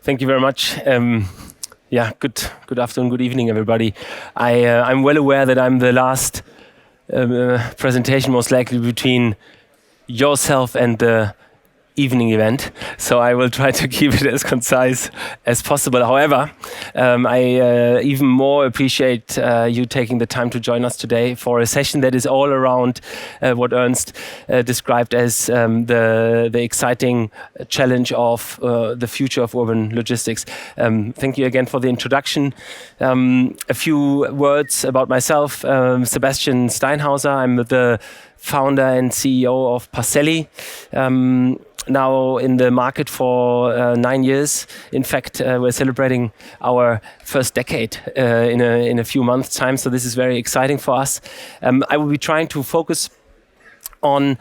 Thank you very much. Good afternoon, good evening, everybody. I'm well aware that I'm the last presentation, most likely between yourself and the evening event, so I will try to keep it as concise as possible. However, I even more appreciate you taking the time to join us today for a session that is all around what Ernst described as the exciting challenge of the future of urban logistics. Thank you again for the introduction. A few words about myself. Sebastian Steinhauser. I'm the founder and CEO of Parcelly. Now in the market for 9 years. In fact, we're celebrating our first decade in a few months' time, so this is very exciting for us. I will be trying to focus on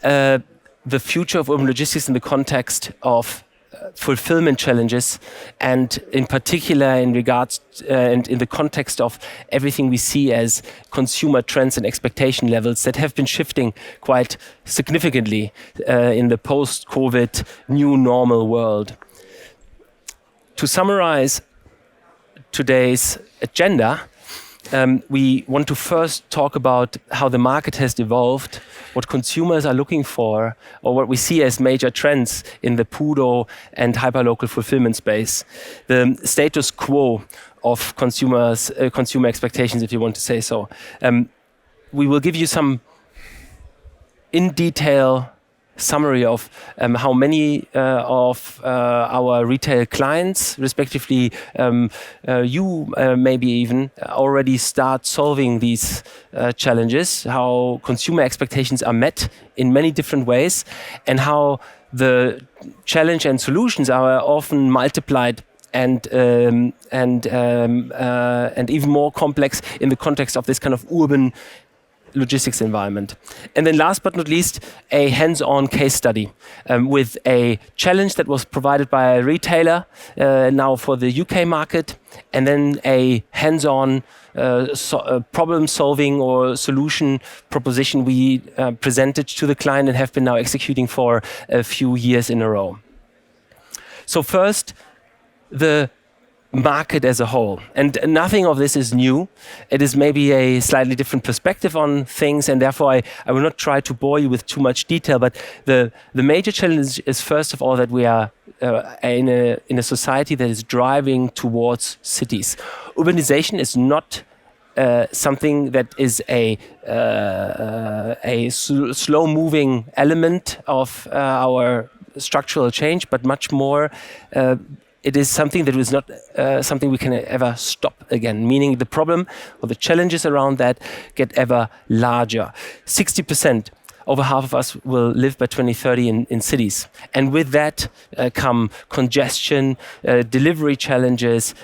the future of urban logistics in the context of fulfillment challenges, and in particular in regards and in the context of everything we see as consumer trends and expectation levels that have been shifting quite significantly in the post-COVID new normal world. To summarize today's agenda, we want to first talk about how the market has evolved, what consumers are looking for, or what we see as major trends in the PUDO and hyperlocal fulfillment space, the status quo of consumer expectations, if you want to say so. We will give you some in detail summary of how many of our retail clients, respectively you maybe even, already start solving these challenges, how consumer expectations are met in many different ways, and how the challenge and solutions are often multiplied and even more complex in the context of this kind of urban logistics environment. And then last but not least, a hands-on case study with a challenge that was provided by a retailer now for the UK market, and then a hands-on problem-solving or solution proposition we presented to the client and have been now executing for a few years in a row. So first, the market as a whole. And nothing of this is new. It is maybe a slightly different perspective on things, and therefore I will not try to bore you with too much detail, but the major challenge is first of all that we are in a society that is driving towards cities. Urbanization is not something that is a slow-moving element of our structural change, but much more it is something that is not something we can ever stop again, meaning the problem or the challenges around that get ever larger. 60%, over half of us will live by 2030 in cities. And with that come congestion, delivery challenges,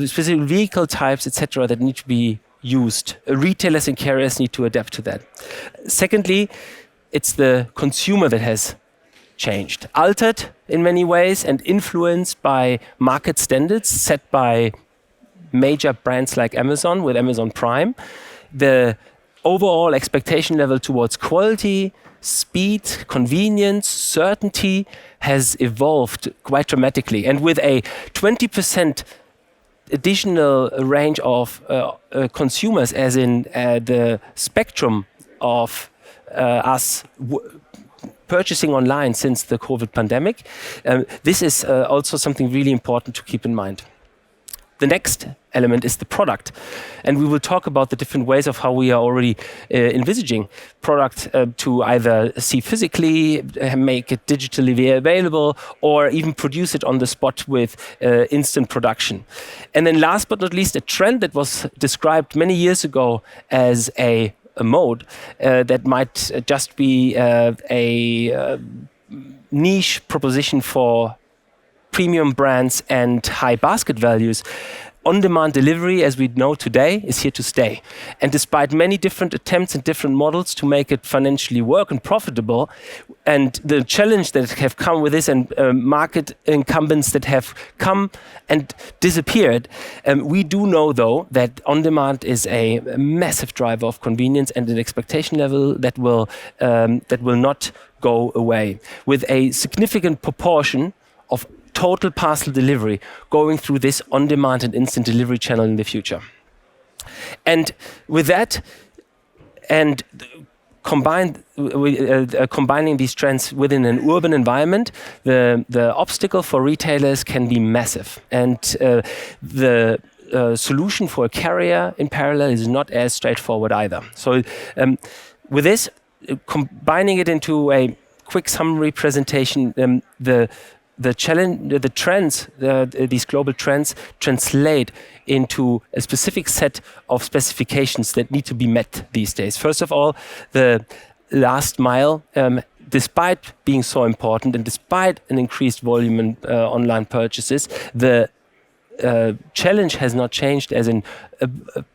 specific vehicle types, etc., that need to be used. Retailers and carriers need to adapt to that. Secondly, it's the consumer that has changed, altered in many ways, and influenced by market standards set by major brands like Amazon with Amazon Prime. The overall expectation level towards quality, speed, convenience, certainty has evolved quite dramatically. And with a 20% additional range of consumers, as in the spectrum of us purchasing online since the COVID pandemic. This is also something really important to keep in mind. The next element is the product. And we will talk about the different ways of how we are already envisaging product to either see physically, make it digitally available, or even produce it on the spot with instant production. And then last but not least, a trend that was described many years ago as a mode that might just be a niche proposition for premium brands and high basket values. On-demand delivery, as we know today, is here to stay. And despite many different attempts and different models to make it financially work and profitable, and the challenge that have come with this, and market incumbents that have come and disappeared, we do know, though, that on-demand is a massive driver of convenience and an expectation level that will not go away, with a significant proportion of total parcel delivery going through this on-demand and instant delivery channel in the future. And with that, and combining these trends within an urban environment, the obstacle for retailers can be massive. And the solution for a carrier in parallel is not as straightforward either. So with this, combining it into a quick summary presentation, these global trends translate into a specific set of specifications that need to be met these days. First of all, the last mile, despite being so important and despite an increased volume in online purchases, the challenge has not changed, as in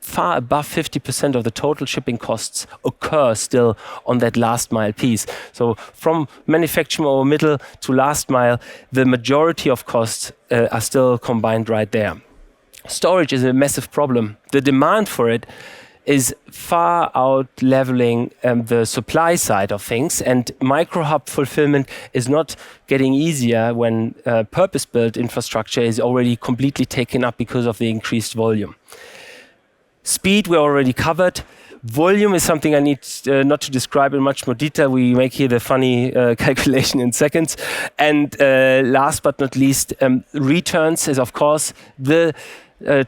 far above 50% of the total shipping costs occur still on that last mile piece. So from manufacturing or middle to last mile, the majority of costs are still combined right there. Storage is a massive problem. The demand for it is far out leveling the supply side of things, and micro-hub fulfillment is not getting easier when purpose-built infrastructure is already completely taken up because of the increased volume. Speed we already covered. Volume is something I need not to describe in much more detail. We make here the funny calculation in seconds. And last but not least, returns is of course the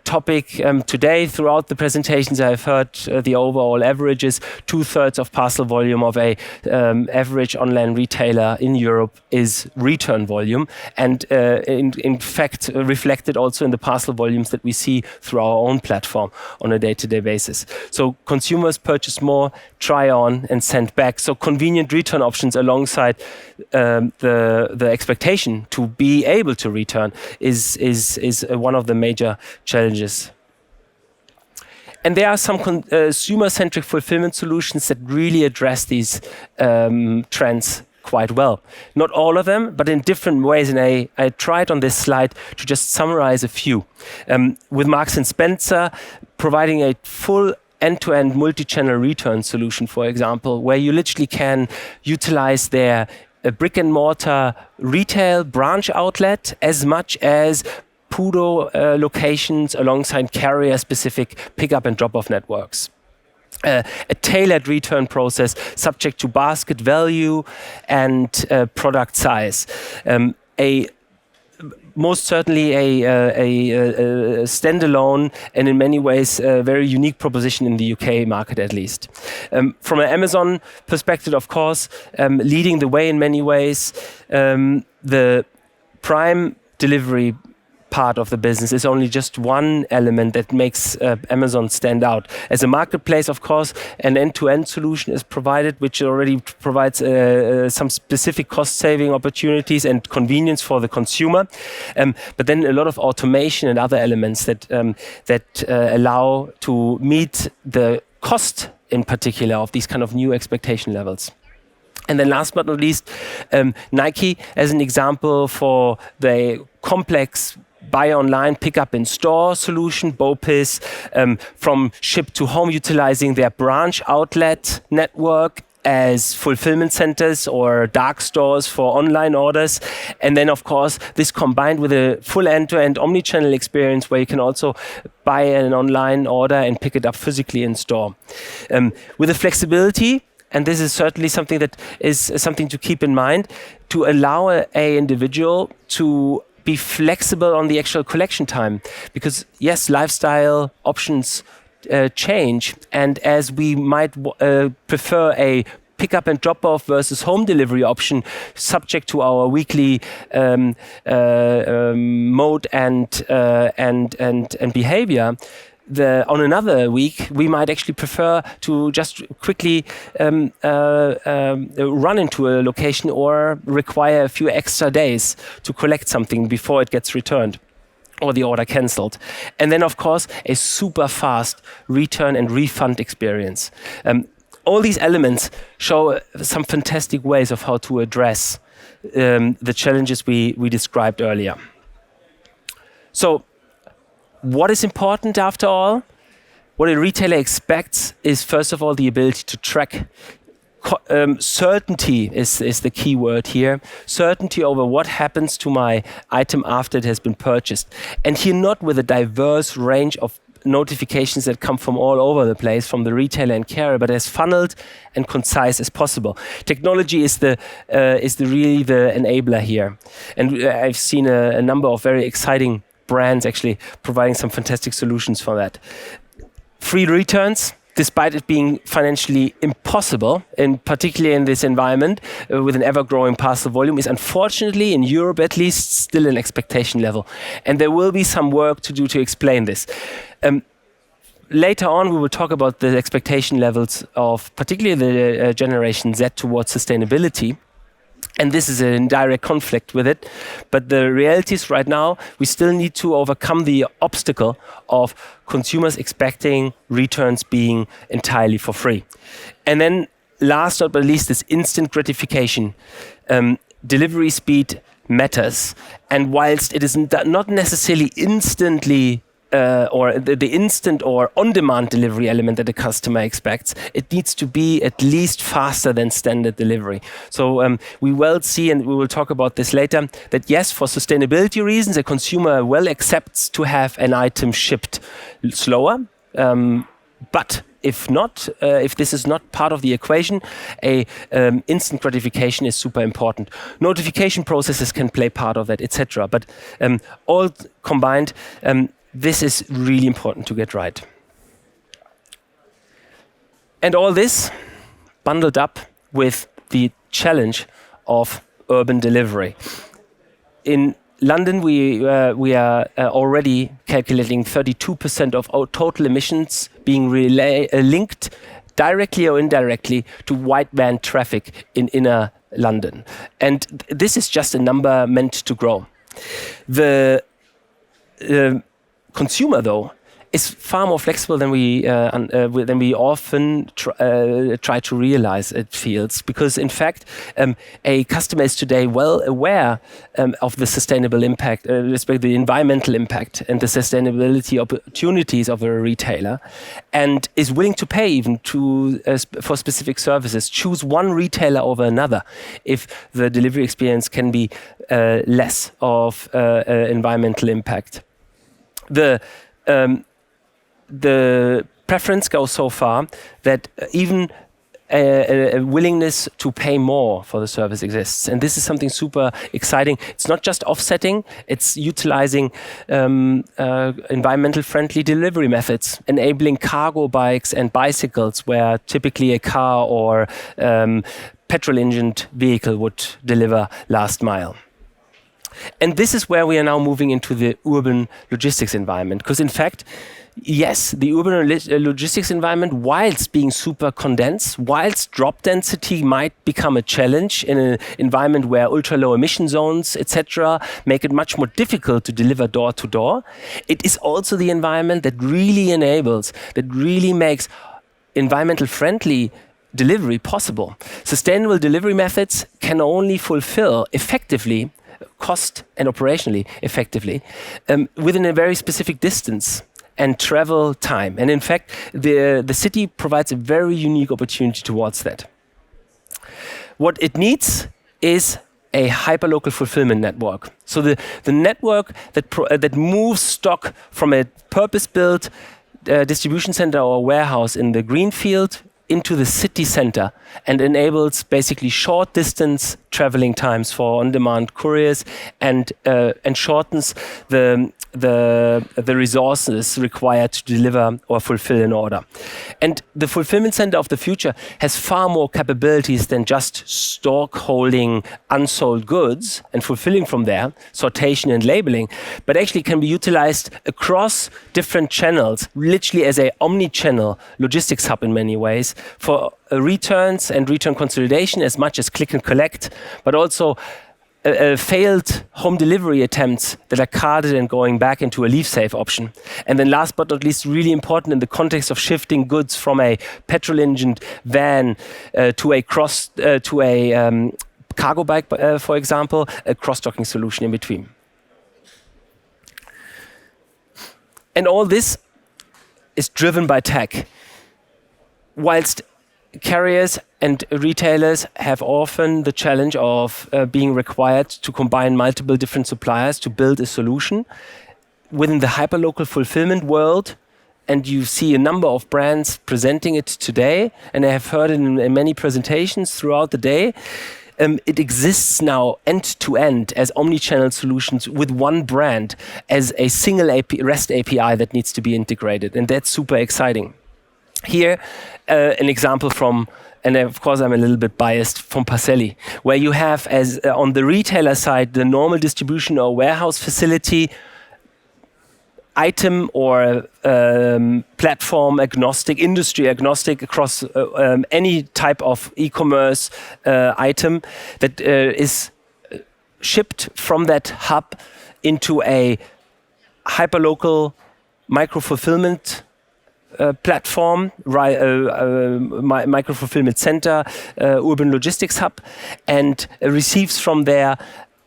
topic today. Throughout the presentations I've heard the overall averages. 2/3 of parcel volume of a average online retailer in Europe is return volume, and in fact reflected also in the parcel volumes that we see through our own platform on a day-to-day basis. So consumers purchase more, try on and send back. So convenient return options alongside the expectation to be able to return is one of the major challenges. And there are some consumer-centric fulfillment solutions that really address these trends quite well. Not all of them, but in different ways. And I tried on this slide to just summarize a few. With Marks & Spencer, providing a full end-to-end multi-channel return solution, for example, where you literally can utilize their brick-and-mortar retail branch outlet as much as PUDO locations alongside carrier-specific pickup and drop-off networks. A tailored return process subject to basket value and product size. Most certainly a standalone and in many ways a very unique proposition in the UK market at least. From an Amazon perspective, of course, leading the way in many ways, the prime delivery part of the business is only just one element that makes Amazon stand out. As a marketplace, of course, an end-to-end solution is provided, which already provides some specific cost-saving opportunities and convenience for the consumer. But then a lot of automation and other elements that allow to meet the cost, in particular, of these kind of new expectation levels. And then last but not least, Nike as an example for the complex buy online, pick up in store solution, BOPIS, from ship to home, utilizing their branch outlet network as fulfillment centers or dark stores for online orders. And then, of course, this combined with a full end-to-end omnichannel experience where you can also buy an online order and pick it up physically in store. With the flexibility, and this is certainly something that is something to keep in mind, to allow a individual to be flexible on the actual collection time, because yes, lifestyle options change, and as we might prefer a pick up and drop off versus home delivery option subject to our weekly mode and behavior, on another week, we might actually prefer to just quickly run into a location or require a few extra days to collect something before it gets returned or the order cancelled. And then, of course, a super fast return and refund experience. All these elements show some fantastic ways of how to address the challenges we described earlier. So, what is important after all? What a retailer expects is, first of all, the ability to track Certainty is the key word here. Certainty over what happens to my item after it has been purchased. And here not with a diverse range of notifications that come from all over the place, from the retailer and carrier, but as funneled and concise as possible. Technology is really the enabler here. And I've seen a number of very exciting brands actually providing some fantastic solutions for that. Free returns, despite it being financially impossible, and particularly in this environment with an ever-growing parcel volume, is unfortunately, in Europe at least, still an expectation level. And there will be some work to do to explain this. Later on, we will talk about the expectation levels of particularly the Generation Z towards sustainability. And this is in direct conflict with it. But the reality is right now, we still need to overcome the obstacle of consumers expecting returns being entirely for free. And then last but not least is instant gratification. Delivery speed matters. And whilst it is not necessarily instantly or the instant or on-demand delivery element that the customer expects, it needs to be at least faster than standard delivery. So we will see, and we will talk about this later, that yes, for sustainability reasons, a consumer well accepts to have an item shipped slower, but if not, if this is not part of the equation, instant gratification is super important. Notification processes can play part of that, etc. But all combined, this is really important to get right. And all this bundled up with the challenge of urban delivery. In London, we are already calculating 32% of our total emissions being linked directly or indirectly to white van traffic in inner London. And this is just a number meant to grow. The consumer, though, is far more flexible than we often try to realize, it feels. Because, in fact, a customer is today well aware of the sustainable impact, the environmental impact and the sustainability opportunities of a retailer, and is willing to pay even for specific services, choose one retailer over another if the delivery experience can be less of environmental impact. The preference goes so far that even a willingness to pay more for the service exists. And this is something super exciting. It's not just offsetting, it's utilizing environmental friendly delivery methods, enabling cargo bikes and bicycles where typically a car or petrol engined vehicle would deliver last mile. And this is where we are now moving into the urban logistics environment. Because in fact, yes, the urban logistics environment, whilst being super condensed, whilst drop density might become a challenge in an environment where ultra low emission zones, etc., make it much more difficult to deliver door to door, it is also the environment that really enables, that really makes environmental friendly delivery possible. Sustainable delivery methods can only fulfill effectively cost and operationally effectively within a very specific distance and travel time. And in fact, the city provides a very unique opportunity towards that. What it needs is a hyperlocal fulfillment network. So the network that moves stock from a purpose-built distribution center or warehouse in the greenfield into the city center and enables basically short distance traveling times for on-demand couriers and shortens the resources required to deliver or fulfill an order. And the fulfillment center of the future has far more capabilities than just stock holding unsold goods and fulfilling from there, sortation and labeling, but actually can be utilized across different channels, literally as a omni-channel logistics hub in many ways, for returns and return consolidation as much as click and collect, but also failed home delivery attempts that are carded and going back into a leave safe option. And then last but not least, really important in the context of shifting goods from a petrol engined van to a cargo bike, for example, a cross-docking solution in between. And all this is driven by tech. Whilst carriers and retailers have often the challenge of being required to combine multiple different suppliers to build a solution. Within the hyperlocal fulfillment world, and you see a number of brands presenting it today, and I have heard it in many presentations throughout the day, it exists now end-to-end as omni-channel solutions with one brand as a single REST API that needs to be integrated, and that's super exciting. Here, an example from, and of course I'm a little bit biased, from Parcelly, where you have, as on the retailer side, the normal distribution or warehouse facility, item or platform agnostic, industry agnostic across any type of e-commerce item that is shipped from that hub into a hyperlocal micro-fulfillment platform, micro-fulfillment center, urban logistics hub, and receives from there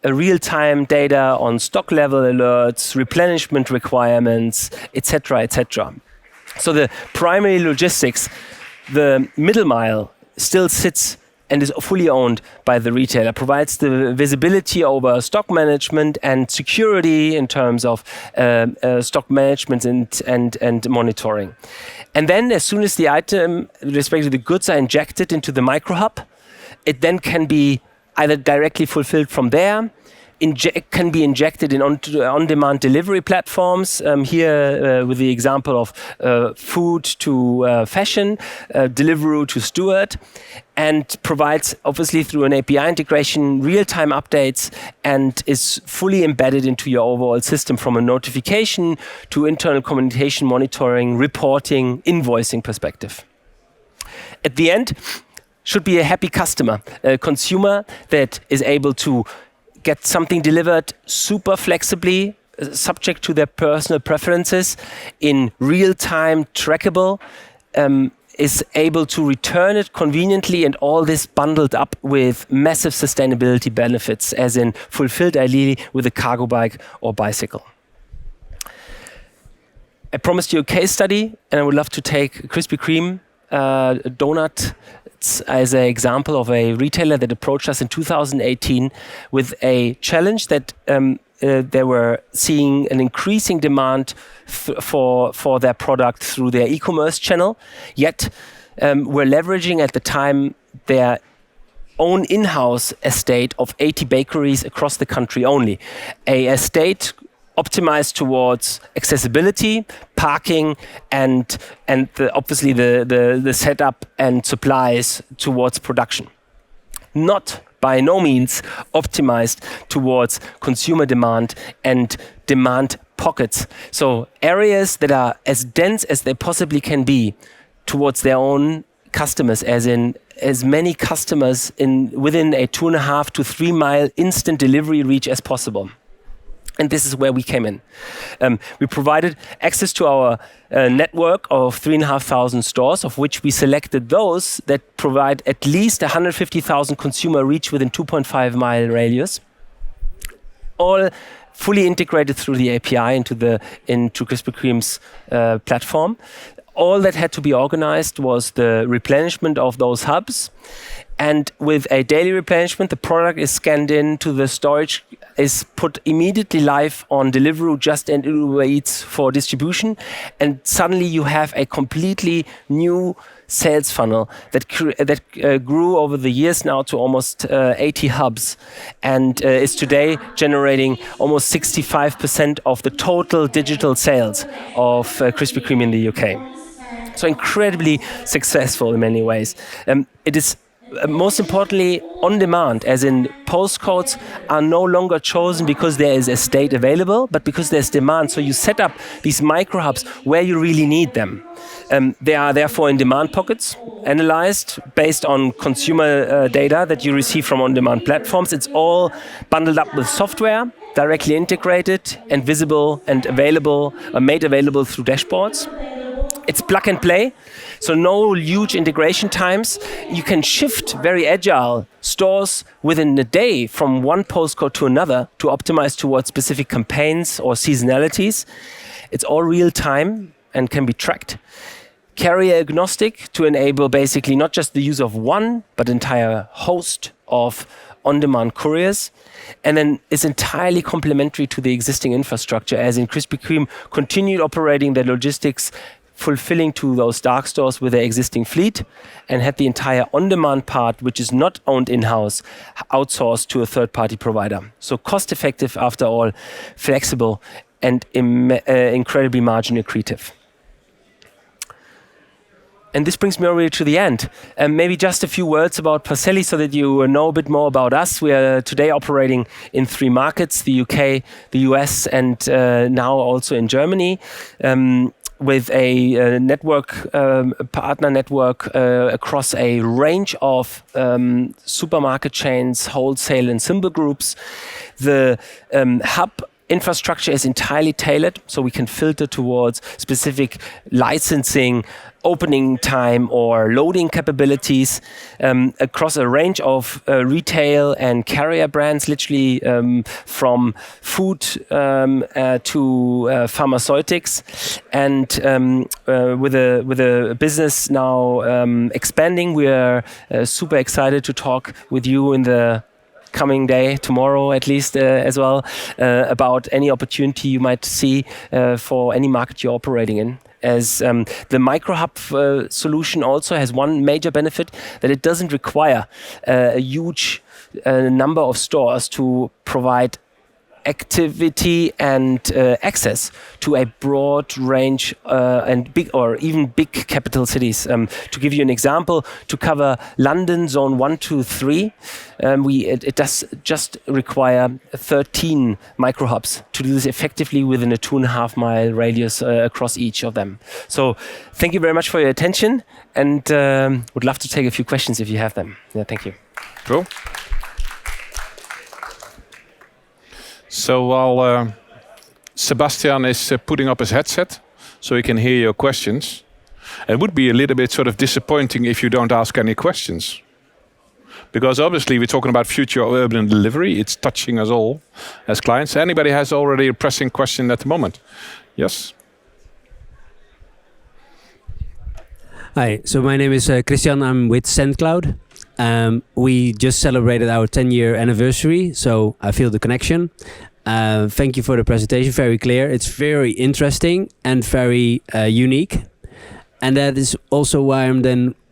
real-time data on stock level alerts, replenishment requirements, etc., etc. So the primary logistics, the middle mile, still sits and is fully owned by the retailer, provides the visibility over stock management and security in terms of stock management and monitoring. And then as soon as the item, respectively the goods, are injected into the micro hub, it then can be either directly fulfilled from there, can be injected in on-demand delivery platforms, here with the example of food to fashion, Deliveroo to Stuart, and provides, obviously through an API integration, real-time updates and is fully embedded into your overall system from a notification to internal communication, monitoring, reporting, invoicing perspective. At the end, should be a happy customer, a consumer that is able to get something delivered super flexibly, subject to their personal preferences, in real time, trackable, is able to return it conveniently, and all this bundled up with massive sustainability benefits, as in fulfilled ideally with a cargo bike or bicycle. I promised you a case study, and I would love to take Krispy Kreme donut as an example of a retailer that approached us in 2018 with a challenge that they were seeing an increasing demand for their product through their e-commerce channel, yet were leveraging at the time their own in-house estate of 80 bakeries across the country only. A estate optimized towards accessibility, parking, and obviously the setup and supplies towards production. Not by no means optimized towards consumer demand and demand pockets. So areas that are as dense as they possibly can be towards their own customers, as in as many customers within a 2.5 to 3 mile instant delivery reach as possible. And this is where we came in. We provided access to our network of 3,500 stores, of which we selected those that provide at least 150,000 consumer reach within 2.5 mile radius. All fully integrated through the API into Krispy Kreme's platform. All that had to be organized was the replenishment of those hubs. And with a daily replenishment, the product is scanned into the storage, is put immediately live on Deliveroo, Just and Uber Eats for distribution. And suddenly you have a completely new sales funnel that grew over the years now to almost 80 hubs, and is today generating almost 65% of the total digital sales of Krispy Kreme in the UK. So incredibly successful in many ways. It is most importantly on demand, as in postcodes are no longer chosen because there is a state available, but because there's demand. So you set up these micro hubs where you really need them. They are therefore in demand pockets, analyzed based on consumer data that you receive from on-demand platforms. It's all bundled up with software, directly integrated and visible and available, made available through dashboards. It's plug and play, so no huge integration times. You can shift very agile stores within a day from one postcode to another to optimize towards specific campaigns or seasonalities. It's all real time and can be tracked. carrier agnostic to enable basically not just the use of one, but entire host of on-demand couriers, and then is entirely complementary to the existing infrastructure, as in Krispy Kreme continued operating their logistics, fulfilling to those dark stores with their existing fleet, and had the entire on-demand part, which is not owned in-house, outsourced to a third-party provider. So cost-effective, after all, flexible, and incredibly margin accretive. And this brings me already to the end. Maybe just a few words about Parcelly so that you know a bit more about us. We are today operating in 3 markets, the UK, the US, and now also in Germany, with a partner network across a range of supermarket chains, wholesale and symbol groups. The hub infrastructure is entirely tailored, so we can filter towards specific licensing, opening time or loading capabilities across a range of retail and carrier brands, literally from food to pharmaceutics. And with a business now expanding, we are super excited to talk with you in the coming day, tomorrow at least as well, about any opportunity you might see for any market you're operating in. As the micro-hub solution also has one major benefit, that it doesn't require a huge number of stores to provide activity and access to a broad range and big or even big capital cities. To give you an example, to cover London zone 1 to 3, it does just require 13 micro hubs to do this effectively within a 2.5 mile radius across each of them. So thank you very much for your attention, and would love to take a few questions if you have them. Yeah, thank you. Cool. So while Sebastian is putting up his headset so he can hear your questions, it would be a little bit sort of disappointing if you don't ask any questions. Because obviously we're talking about future urban delivery. It's touching us all as clients. Anybody has already a pressing question at the moment? Yes? Hi, so my name is Christian. I'm with SendCloud. We just celebrated our 10-year anniversary, so I feel the connection. Thank you for the presentation, very clear. It's very interesting and very unique. And that is also why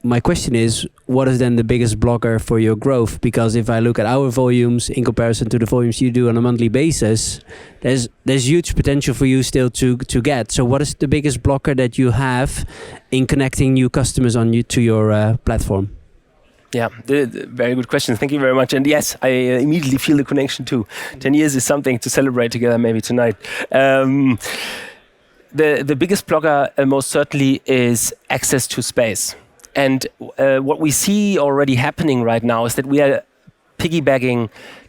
my question is, what is then the biggest blocker for your growth? Because if I look at our volumes in comparison to the volumes you do on a monthly basis, there's huge potential for you still to get. So what is the biggest blocker that you have in connecting new customers to your platform? Yeah, very good question. Thank you very much. And yes, I immediately feel the connection too. 10 years is something to celebrate together, maybe tonight. The biggest blocker most certainly is access to space. And what we see already happening right now is that we are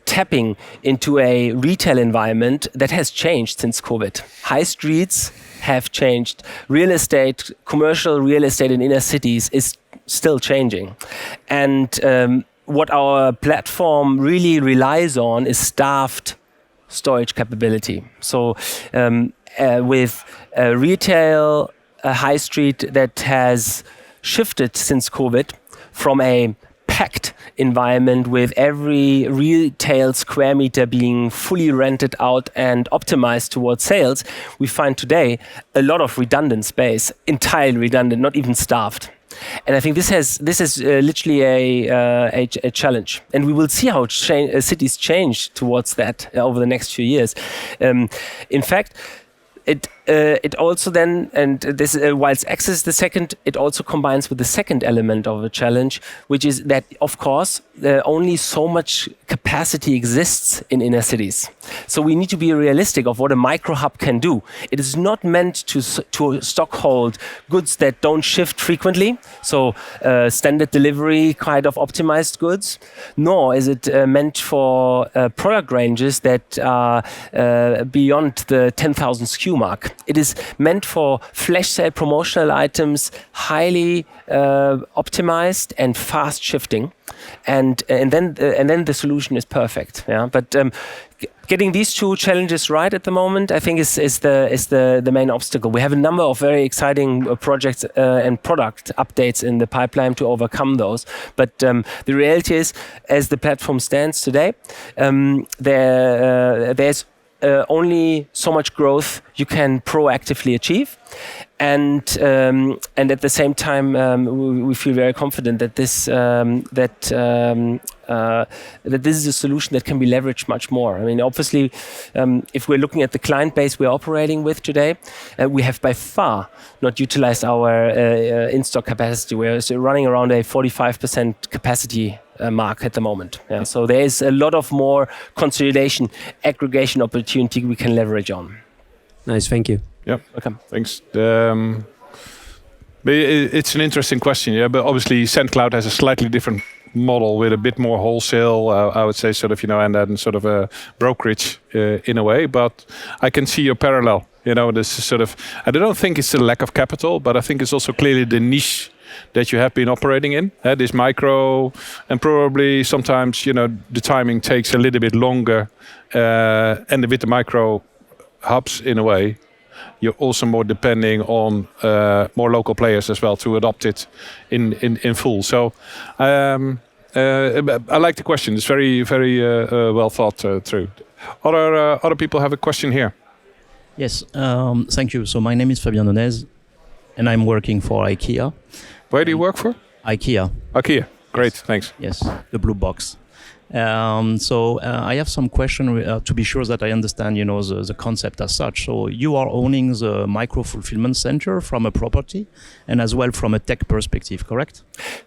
tapping into a retail environment that has changed since COVID. High streets have changed. Real estate, commercial real estate in inner cities is still changing. And what our platform really relies on is staffed storage capability. So with retail, high street that has shifted since COVID from a packed environment with every retail square meter being fully rented out and optimized towards sales, we find today a lot of redundant space, entirely redundant, not even staffed. And I think this is literally a challenge, and we will see how cities change towards that over the next few years. In fact, it also then, and this whilst access is the second, it also combines with the second element of a challenge, which is that, of course, only so much capacity exists in inner cities. So we need to be realistic of what a micro hub can do. It is not meant to stockhold goods that don't shift frequently, so standard delivery kind of optimized goods, nor is it meant for product ranges that are beyond the 10,000 SKUs queue mark. It is meant for flash sale promotional items, highly optimized and fast shifting, and then the solution is perfect. Yeah, but getting these two challenges right at the moment, I think, is the main obstacle. We have a number of very exciting projects and product updates in the pipeline to overcome those. But the reality is, as the platform stands today, there's only so much growth you can proactively achieve, and at the same time we feel very confident that this is a solution that can be leveraged much more. I mean, obviously, if we're looking at the client base we're operating with today, we have by far not utilized our in-stock capacity. We're running around a 45% capacity mark at the moment. Yeah. So there is a lot of more consolidation, aggregation opportunity we can leverage on. Nice, thank you. Yeah, welcome. Thanks. But it's an interesting question, yeah. But obviously, SendCloud has a slightly different model with a bit more wholesale, I would say, sort of, and then sort of a brokerage in a way. But I can see your parallel. This is sort of. I don't think it's the lack of capital, but I think it's also clearly the niche that you have been operating in. This micro, and probably sometimes, the timing takes a little bit longer, and with the micro hubs in a way, you're also more depending on more local players as well to adopt it in full. So I like the question. It's very, very well thought through. Other people have a question here. Yes, thank you. So my name is Fabian Donez, and I'm working for IKEA. Where do you work for? IKEA. IKEA. Great, yes. Thanks. Yes, the blue box. So I have some question to be sure that I understand, the concept as such. So you are owning the micro fulfillment center from a property and as well from a tech perspective, correct?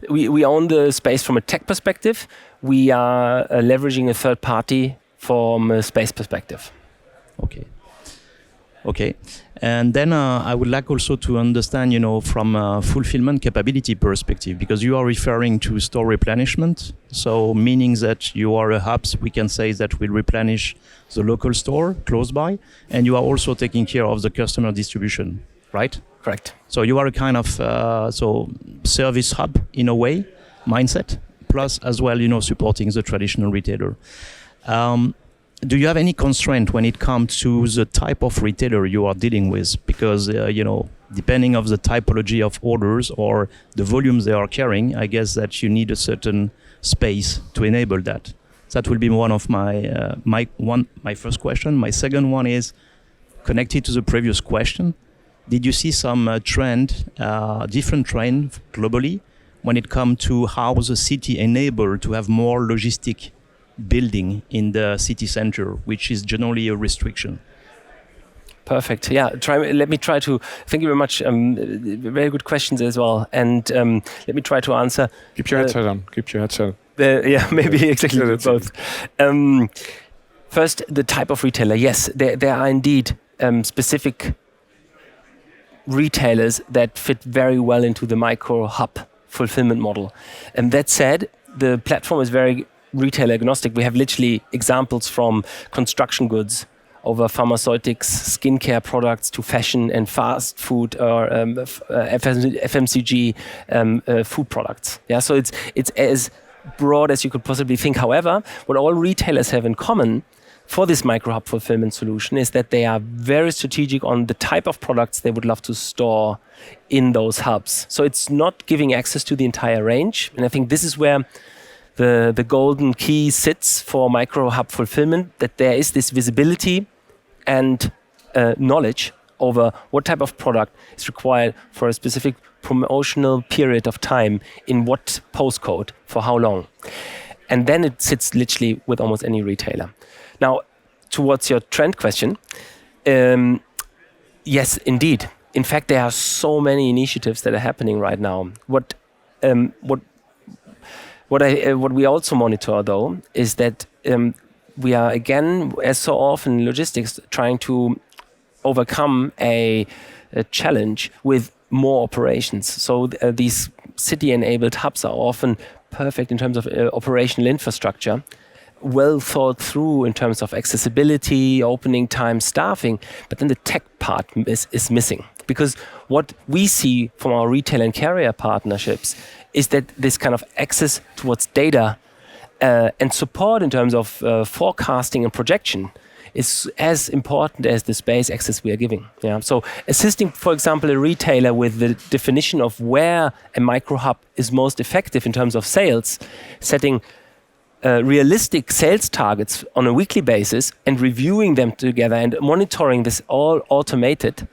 We own the space from a tech perspective. We are leveraging a third party from a space perspective. Okay. And then I would like also to understand, from a fulfillment capability perspective, because you are referring to store replenishment. So meaning that you are a hub, we can say, that will replenish the local store close by, and you are also taking care of the customer distribution, right? Correct. So you are a kind of service hub in a way, mindset, plus as well, supporting the traditional retailer. Do you have any constraint when it comes to the type of retailer you are dealing with? Because, depending on the typology of orders or the volumes they are carrying, I guess that you need a certain space to enable that. That will be one of my first question. My second one is connected to the previous question. Did you see some different trend globally when it comes to how the city enabled to have more logistic building in the city center, which is generally a restriction? Perfect. Yeah. Let me try to. Thank you very much. Very good questions as well. And let me try to answer. Keep your headset on. Yeah, maybe exactly both. First, the type of retailer. Yes, there are indeed specific retailers that fit very well into the micro hub fulfillment model. And that said, the platform is very retail agnostic. We have literally examples from construction goods over pharmaceutics, skincare products to fashion and fast food or FMCG food products. Yeah, so it's as broad as you could possibly think. However, what all retailers have in common for this micro hub fulfillment solution is that they are very strategic on the type of products they would love to store in those hubs. So it's not giving access to the entire range, and I think this is where the golden key sits for micro hub fulfillment, that there is this visibility and knowledge over what type of product is required for a specific promotional period of time in what postcode for how long. And then it sits literally with almost any retailer. Now, towards your trend question, yes, indeed. In fact, there are so many initiatives that are happening right now. What we also monitor, though, is that we are, again, as so often in logistics, trying to overcome a challenge with more operations. So these city-enabled hubs are often perfect in terms of operational infrastructure, well thought through in terms of accessibility, opening time, staffing, but then the tech part is missing. Because what we see from our retail and carrier partnerships is that this kind of access towards data and support in terms of forecasting and projection is as important as the space access we are giving. Yeah. So assisting, for example, a retailer with the definition of where a micro hub is most effective in terms of sales, setting realistic sales targets on a weekly basis and reviewing them together and monitoring this all automated.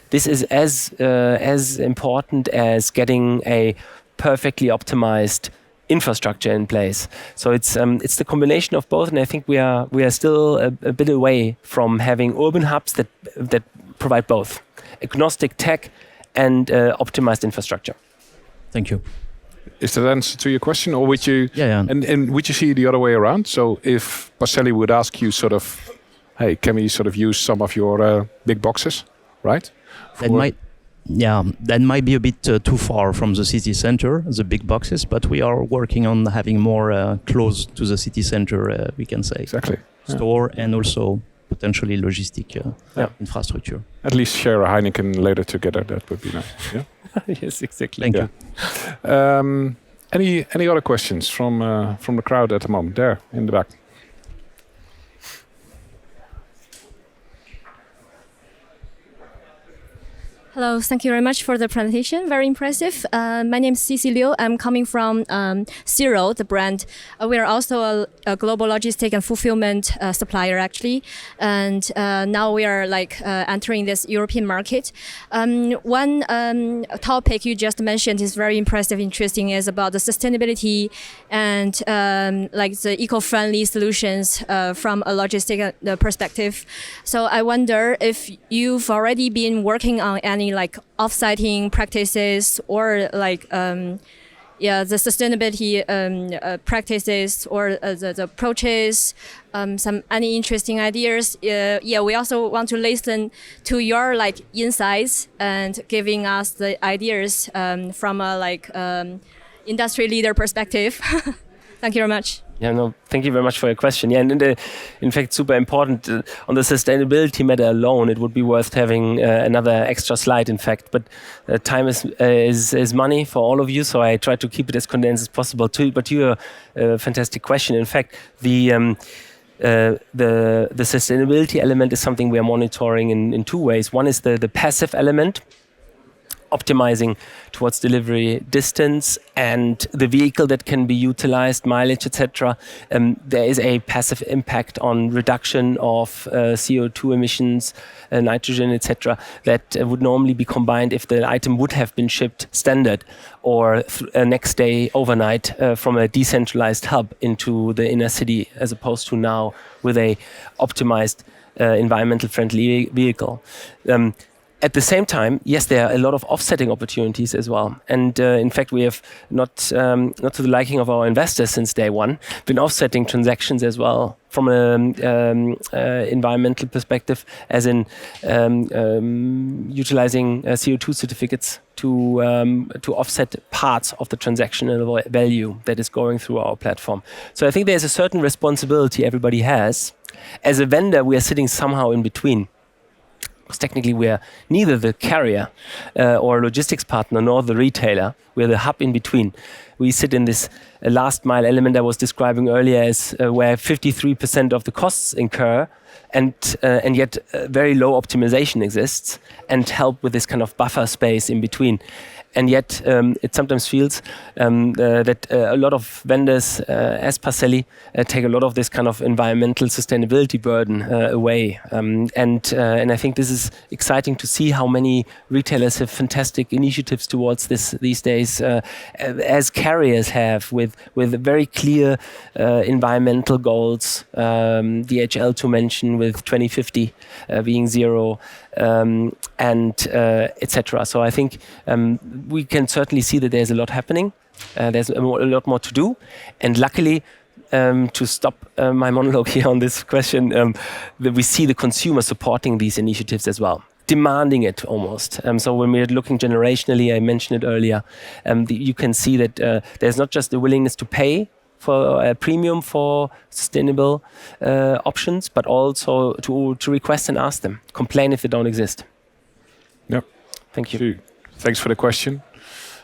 This is as important as getting a perfectly optimized infrastructure in place. So it's the combination of both, and I think we are still a bit away from having urban hubs that provide both agnostic tech and optimized infrastructure. Thank you. Is that answer to your question, or would you? Yeah. And would you see it the other way around? So if Parcelly would ask you, sort of, hey, can we sort of use some of your big boxes, right? That might be a bit too far from the city center, the big boxes, but we are working on having more close to the city center, we can say. Exactly. Store and also potentially logistic infrastructure. At least share a Heineken later together. That would be nice. Yeah. Yes, exactly. Thank you. Any other questions from the crowd at the moment? There in the back. Hello, thank you very much for the presentation. Very impressive. My name is Cici Liu. I'm coming from Zero, the brand. We are also a global logistic and fulfillment supplier, actually. And now we are entering this European market. One topic you just mentioned is very impressive, interesting, is about the sustainability and the eco-friendly solutions from a logistic perspective. So I wonder if you've already been working on any offsiting practices or the sustainability practices or the approaches, any interesting ideas. We also want to listen to your insights and giving us the ideas from a industry leader perspective. Thank you very much. Yeah, no, thank you very much for your question. Yeah, and in fact, super important on the sustainability matter alone. It would be worth having another extra slide. In fact, but time is money for all of you, so I try to keep it as condensed as possible too. But you a fantastic question. In fact, the sustainability element is something we are monitoring in two ways. One is the passive element, optimizing towards delivery distance and the vehicle that can be utilized, mileage, etc. There is a passive impact on reduction of CO2 emissions, nitrogen, etc. that would normally be combined if the item would have been shipped standard or next day overnight from a decentralized hub into the inner city, as opposed to now with a optimized environmental friendly vehicle. At the same time, yes, there are a lot of offsetting opportunities as well. And in fact, we have not to the liking of our investors since day one, been offsetting transactions as well from an environmental perspective, as in utilizing CO2 certificates to offset parts of the transactional value that is going through our platform. So I think there's a certain responsibility everybody has. As a vendor, we are sitting somehow in between. Because technically we are neither the carrier or logistics partner nor the retailer. We're the hub in between. We sit in this last mile element I was describing earlier, as where 53% of the costs incur, and yet very low optimization exists, and help with this kind of buffer space in between. And yet it sometimes feels that a lot of vendors, as Parcelly, take a lot of this kind of environmental sustainability burden away. And I think this is exciting to see how many retailers have fantastic initiatives towards this these days, as carriers have, with very clear environmental goals. DHL to mention, with 2050 being zero, and etc. So I think we can certainly see that there's a lot happening. There's a lot more to do, and luckily, to stop my monologue here on this question, that we see the consumer supporting these initiatives as well, demanding it almost. So when we're looking generationally, I mentioned it earlier, you can see that there's not just the willingness to pay for a premium for sustainable options, but also to request and ask them, complain if they don't exist. Yep. Thank you. Sure. Thanks for the question.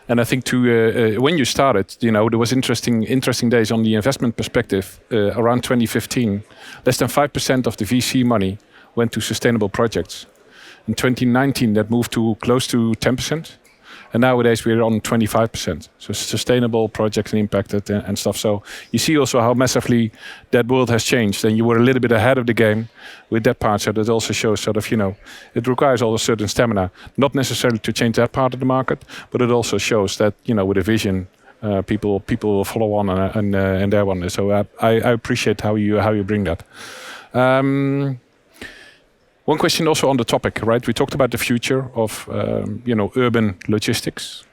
And I think when you started, there was interesting days on the investment perspective. Around 2015, less than 5% of the VC money went to sustainable projects. In 2019, that moved to close to 10%. And nowadays we're on 25%. So sustainable projects and impacted and stuff. So you see also how massively that world has changed. And you were a little bit ahead of the game with that part. So that also shows sort of, it requires all a certain stamina. Not necessarily to change that part of the market, but it also shows that, with a vision, people will follow on and their one. So I appreciate how you bring that. One question also on the topic, right? We talked about the future of, urban logistics.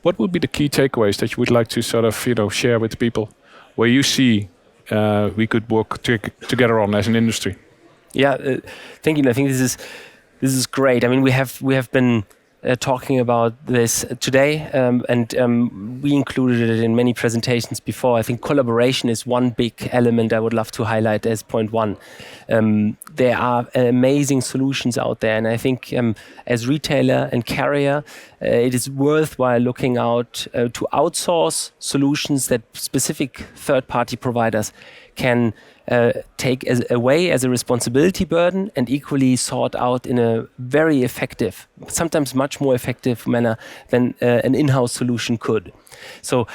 What would be the key takeaways that you would like to sort of, share with people, where you see we could work together on as an industry? Yeah, thank you. I think this is great. I mean, we have been talking about this today, and we included it in many presentations before. I think collaboration is one big element I would love to highlight as point one. There are amazing solutions out there, and I think as retailer and carrier, it is worthwhile looking out to outsource solutions that specific third-party providers can take away as a responsibility burden and equally sort out in a very effective, sometimes much more effective manner than an in-house solution could. So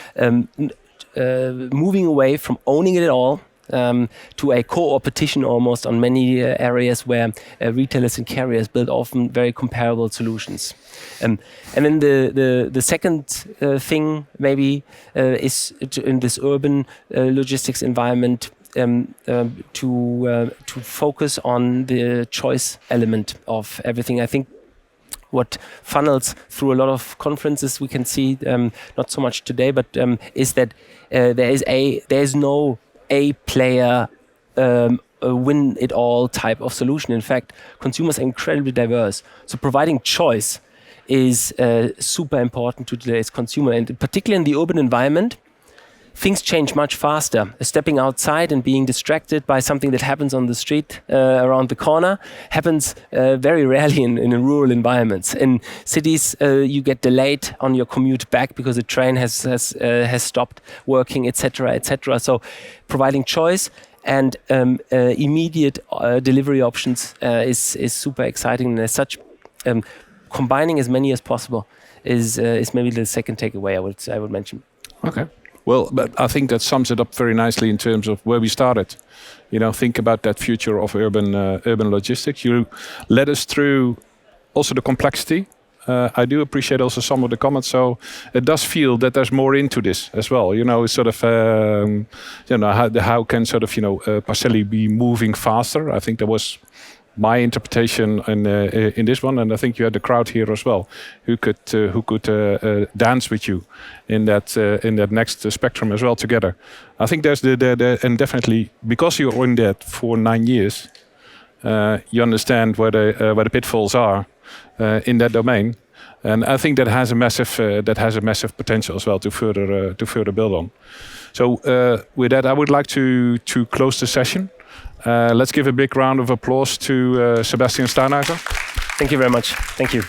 moving away from owning it all to a co-opetition almost on many areas where retailers and carriers build often very comparable solutions. And then the second thing maybe is in this urban logistics environment, to focus on the choice element of everything. I think what funnels through a lot of conferences we can see, not so much today, but is that there is no a player a win-it-all type of solution. In fact, consumers are incredibly diverse, so providing choice is super important to today's consumer, and particularly in the urban environment. Things change much faster. Stepping outside and being distracted by something that happens on the street around the corner happens very rarely in rural environments. In cities, you get delayed on your commute back because the train has stopped working, etc., etc. So, providing choice and immediate delivery options is super exciting. And as such, combining as many as possible is maybe the second takeaway I would mention. Okay. Well, but I think that sums it up very nicely in terms of where we started. Think about that future of urban logistics. You led us through also the complexity. I do appreciate also some of the comments. So it does feel that there's more into this as well. It's sort of, how can sort of, Parcelly be moving faster? I think that was my interpretation in this one, and I think you had the crowd here as well, who could dance with you in that next spectrum as well together. I think there's and definitely because you're in that for 9 years, you understand where the pitfalls are in that domain, and I think that has a massive potential as well to further build on. So with that, I would like to close the session. Let's give a big round of applause to Sebastian Steinhauser. Thank you very much. Thank you.